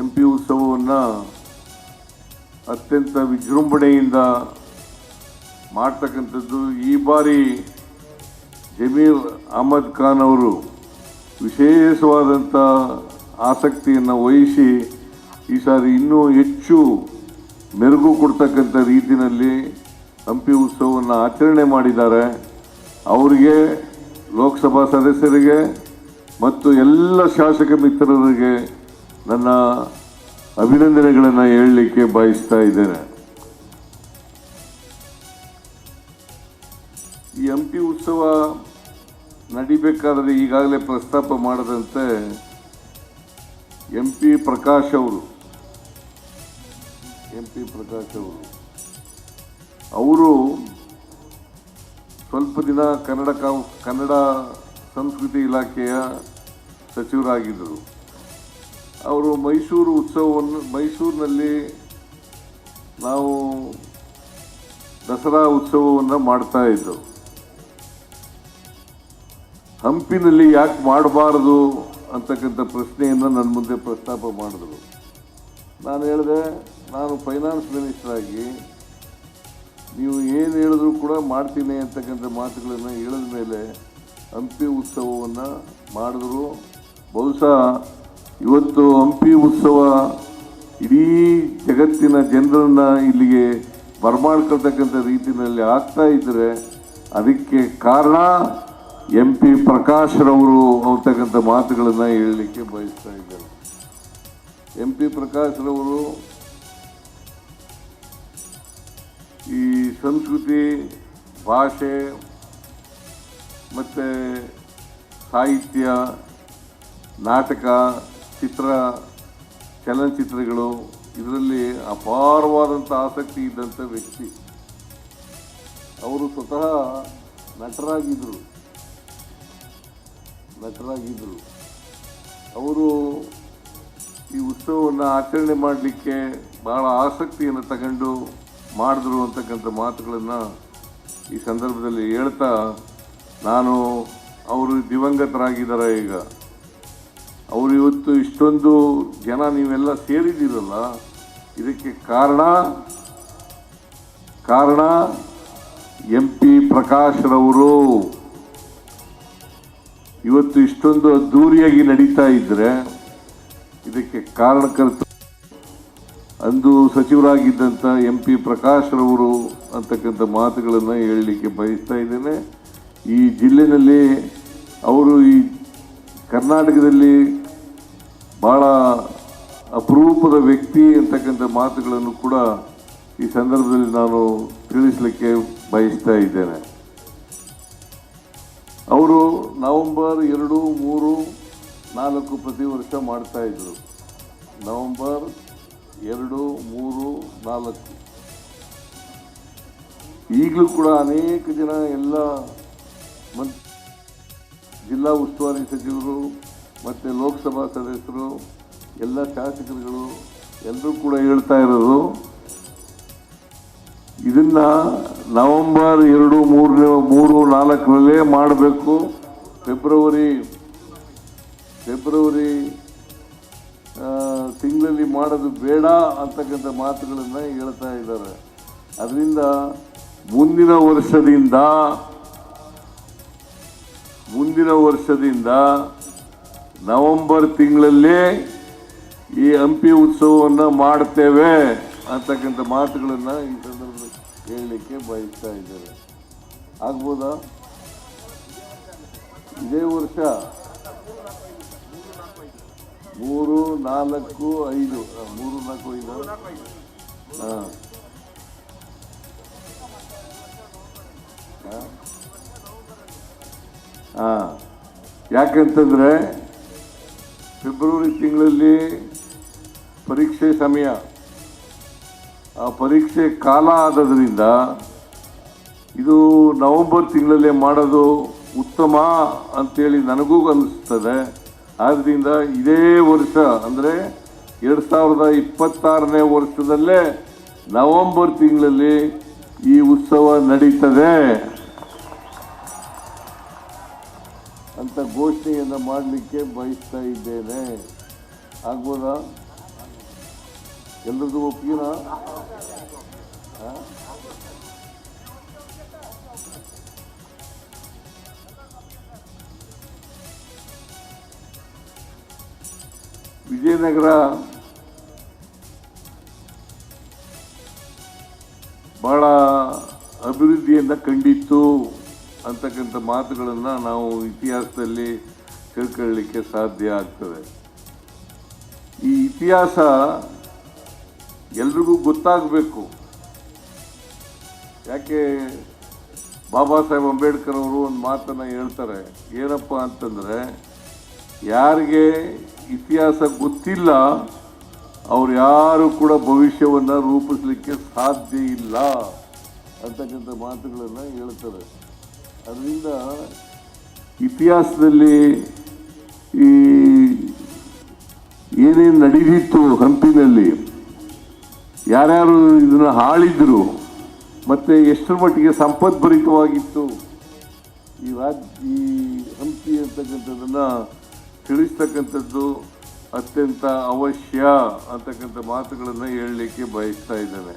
MP ಉತ್ಸವವನ್ನು ಅತ್ಯಂತ ವಿಜೃಂಭಣೆಯಿಂದ ಮಾಡ್ತಕ್ಕಂಥದ್ದು. ಈ ಬಾರಿ ಜಮೀರ್ ಅಹಮದ್ ಖಾನ್ ಅವರು ವಿಶೇಷವಾದಂಥ ಆಸಕ್ತಿಯನ್ನು ವಹಿಸಿ ಈ ಸಾರಿ ಇನ್ನೂ ಹೆಚ್ಚು ಮೆರುಗು ಕೊಡ್ತಕ್ಕಂಥ ರೀತಿಯಲ್ಲಿ ಹಂಪಿ ಉತ್ಸವವನ್ನು ಆಚರಣೆ ಮಾಡಿದ್ದಾರೆ. ಅವರಿಗೆ, ಲೋಕಸಭಾ ಸದಸ್ಯರಿಗೆ ಮತ್ತು ಎಲ್ಲ ಶಾಸಕ ಮಿತ್ರರಿಗೆ ನನ್ನ ಅಭಿನಂದನೆಗಳನ್ನು ಹೇಳಲಿಕ್ಕೆ ಬಯಸ್ತಾ ಇದ್ದೇನೆ. ಈ ಹಂಪಿ ಉತ್ಸವ ನಡಿಬೇಕಾದ್ರೆ ಈಗಾಗಲೇ ಪ್ರಸ್ತಾಪ ಮಾಡದಂತೆ MP ಪ್ರಕಾಶ್ ಅವರು ಸ್ವಲ್ಪ ದಿನ ಕನ್ನಡ ಸಂಸ್ಕೃತಿ ಇಲಾಖೆಯ ಸಚಿವರಾಗಿದ್ದರು. ಅವರು ಮೈಸೂರಿನಲ್ಲಿ ನಾವು ದಸರಾ ಉತ್ಸವವನ್ನು ಮಾಡ್ತಾ ಇದ್ದೆವು. ಹಂಪಿನಲ್ಲಿ ಯಾಕೆ ಮಾಡಬಾರದು ಅಂತಕ್ಕಂಥ ಪ್ರಶ್ನೆಯನ್ನು ನನ್ನ ಮುಂದೆ ಪ್ರಸ್ತಾಪ ಮಾಡಿದ್ರು. ನಾನು ಹೇಳಿದೆ, ನಾನು ಫೈನಾನ್ಸ್ ಮಿನಿಸ್ಟರ್ ಆಗಿ ನೀವು ಏನು ಹೇಳಿದ್ರು ಕೂಡ ಮಾಡ್ತೀನಿ ಅಂತಕ್ಕಂಥ ಮಾತುಗಳನ್ನು ಹೇಳಿದ ಮೇಲೆ ಹಂಪಿ ಉತ್ಸವವನ್ನು ಮಾಡಿದ್ರು. ಬಹುಶಃ ಇವತ್ತು ಹಂಪಿ ಉತ್ಸವ ಇಡೀ ಜಗತ್ತಿನ ಜನರನ್ನು ಇಲ್ಲಿಗೆ ಬರಮಾಡ್ಕೊಳ್ತಕ್ಕಂಥ ರೀತಿಯಲ್ಲಿ ಆಗ್ತಾ ಇದ್ದರೆ ಅದಕ್ಕೆ ಕಾರಣ MP ಪ್ರಕಾಶ್ ರವರು ಅಂತಕ್ಕಂಥ ಮಾತುಗಳನ್ನು ಹೇಳಲಿಕ್ಕೆ ಬಯಸ್ತಾ ಇದ್ದಾರೆ. MP ಪ್ರಕಾಶ್ ರವರು ಈ ಸಂಸ್ಕೃತಿ, ಭಾಷೆ ಮತ್ತು ಸಾಹಿತ್ಯ, ನಾಟಕ, ಚಲನಚಿತ್ರಗಳು ಇದರಲ್ಲಿ ಅಪಾರವಾದಂಥ ಆಸಕ್ತಿ ಇದ್ದಂಥ ವ್ಯಕ್ತಿ. ಅವರು ಸ್ವತಃ ನಟರಾಗಿದ್ದರು. ಅವರು ಈ ಉತ್ಸವವನ್ನು ಆಚರಣೆ ಮಾಡಲಿಕ್ಕೆ ಬಹಳ ಆಸಕ್ತಿಯನ್ನು ತಗೊಂಡು ಮಾಡಿದ್ರು ಅಂತಕ್ಕಂಥ ಮಾತುಗಳನ್ನು ಈ ಸಂದರ್ಭದಲ್ಲಿ ಹೇಳ್ತಾ, ಅವರು ದಿವಂಗತರಾಗಿದ್ದಾರೆ. ಈಗ ಅವರು ಇವತ್ತು ಇಷ್ಟೊಂದು ಜನ ನೀವೆಲ್ಲ ಸೇರಿದ್ದೀರಲ್ಲ, ಇದಕ್ಕೆ ಕಾರಣ MP ಪ್ರಕಾಶ್ ರವರು. ಇವತ್ತು ಇಷ್ಟೊಂದು ಅದ್ದೂರಿಯಾಗಿ ನಡೀತಾ ಇದ್ದರೆ ಇದಕ್ಕೆ ಕಾರಣಕರ್ತರು ಅಂದು ಸಚಿವರಾಗಿದ್ದಂಥ MP ಪ್ರಕಾಶ್ ರವರು ಅಂತಕ್ಕಂಥ ಮಾತುಗಳನ್ನು ಹೇಳಲಿಕ್ಕೆ ಬಯಸ್ತಾ ಇದ್ದೇನೆ. ಈ ಜಿಲ್ಲೆಯಲ್ಲಿ ಅವರು ಈ ಕರ್ನಾಟಕದಲ್ಲಿ ಭಾಳ ಅಪರೂಪದ ವ್ಯಕ್ತಿ ಅಂತಕ್ಕಂಥ ಮಾತುಗಳನ್ನು ಕೂಡ ಈ ಸಂದರ್ಭದಲ್ಲಿ ನಾನು ತಿಳಿಸಲಿಕ್ಕೆ ಬಯಸ್ತಾ ಇದ್ದೇನೆ. ಅವರು ನವೆಂಬರ್ 2, 3, 4 ಪ್ರತಿ ವರ್ಷ ಮಾಡ್ತಾಯಿದ್ರು. ನವೆಂಬರ್ 2, 3, 4 ಈಗಲೂ ಕೂಡ ಅನೇಕ ಜನ ಎಲ್ಲ ಜಿಲ್ಲಾ ಉಸ್ತುವಾರಿ ಸಚಿವರು ಮತ್ತು ಲೋಕಸಭಾ ಸದಸ್ಯರು, ಎಲ್ಲ ಶಾಸಕರುಗಳು ಎಲ್ಲರೂ ಕೂಡ ಹೇಳ್ತಾ ಇರೋದು, ಇದನ್ನು ನವೆಂಬರ್ 2, 3, 4 ಮಾಡಬೇಕು. ಫೆಬ್ರವರಿ ತಿಂಗಳಲ್ಲಿ ಮಾಡೋದು ಬೇಡ ಅಂತಕ್ಕಂಥ ಮಾತುಗಳನ್ನು ಹೇಳ್ತಾ ಇದ್ದಾರೆ. ಅದರಿಂದ ಮುಂದಿನ ವರ್ಷದಿಂದ ನವೆಂಬರ್ ತಿಂಗಳಲ್ಲೇ ಈ ಹಂಪಿ ಉತ್ಸವವನ್ನು ಮಾಡ್ತೇವೆ ಅಂತಕ್ಕಂಥ ಮಾತುಗಳನ್ನು ಈ ಸಂದರ್ಭದಲ್ಲಿ ಹೇಳಲಿಕ್ಕೆ ಬಯಸ್ತಾ ಇದ್ದಾರೆ. ಆಗ್ಬೋದಾ? ಇದೇ ವರ್ಷ 3, 4, 5 ಯಾಕಂತಂದರೆ ಫೆಬ್ರವರಿ ತಿಂಗಳಲ್ಲಿ ಪರೀಕ್ಷೆ ಸಮಯ, ಆ ಪರೀಕ್ಷೆ ಕಾಲ ಆದದ್ರಿಂದ ಇದು ನವೆಂಬರ್ ತಿಂಗಳಲ್ಲೇ ಮಾಡೋದು ಉತ್ತಮ ಅಂತೇಳಿ ನನಗೂ ಅನ್ನಿಸ್ತದೆ. ಆದ್ದರಿಂದ ಇದೇ ವರ್ಷ ಅಂದರೆ 2026ನೇ ವರ್ಷದಲ್ಲೇ ನವೆಂಬರ್ ತಿಂಗಳಲ್ಲಿ ಈ ಉತ್ಸವ ನಡೀತದೆ ಅಂತ ಘೋಷಣೆಯನ್ನು ಮಾಡಲಿಕ್ಕೆ ಬಯಸ್ತಾ ಇದ್ದೇನೆ. ಆಗ್ಬೋದಾ? ಎಲ್ಲರದ್ದು ಒಪ್ಪಿಗೆನಾ? ವಿಜಯನಗರ ಬಹಳ ಅಭಿವೃದ್ಧಿಯನ್ನು ಕಂಡಿತ್ತು ಅಂತಕ್ಕಂಥ ಮಾತುಗಳನ್ನು ನಾವು ಇತಿಹಾಸದಲ್ಲಿ ತಿಳ್ಕೊಳ್ಳಲಿಕ್ಕೆ ಸಾಧ್ಯ ಆಗ್ತದೆ. ಈ ಇತಿಹಾಸ ಎಲ್ರಿಗೂ ಗೊತ್ತಾಗಬೇಕು. ಯಾಕೆ ಬಾಬಾ ಸಾಹೇಬ್ ಅಂಬೇಡ್ಕರ್ ಅವರು ಒಂದು ಮಾತನ್ನು ಹೇಳ್ತಾರೆ, ಏನಪ್ಪ ಅಂತಂದರೆ, ಯಾರಿಗೆ ಇತಿಹಾಸ ಗೊತ್ತಿಲ್ಲ ಅವ್ರು ಯಾರು ಕೂಡ ಭವಿಷ್ಯವನ್ನು ರೂಪಿಸಲಿಕ್ಕೆ ಸಾಧ್ಯ ಇಲ್ಲ ಅಂತಕ್ಕಂಥ ಮಾತುಗಳನ್ನು ಹೇಳ್ತಾರೆ. ಅದರಿಂದ ಇತಿಹಾಸದಲ್ಲಿ ಈ ಏನೇನು ನಡೆದಿತ್ತು ಹಂಪಿನಲ್ಲಿ, ಯಾರ್ಯಾರು ಇದನ್ನು ಆಳಿದ್ರು, ಮತ್ತು ಎಷ್ಟರ ಮಟ್ಟಿಗೆ ಸಂಪದ್ಭರಿತವಾಗಿತ್ತು ಈ ಹಂಪಿ ಅಂತಕ್ಕಂಥದ್ದನ್ನು ತಿಳಿಸ್ತಕ್ಕಂಥದ್ದು ಅತ್ಯಂತ ಅವಶ್ಯ ಅಂತಕ್ಕಂಥ ಮಾತುಗಳನ್ನು ಹೇಳಲಿಕ್ಕೆ ಬಯಸ್ತಾ ಇದ್ದೇನೆ.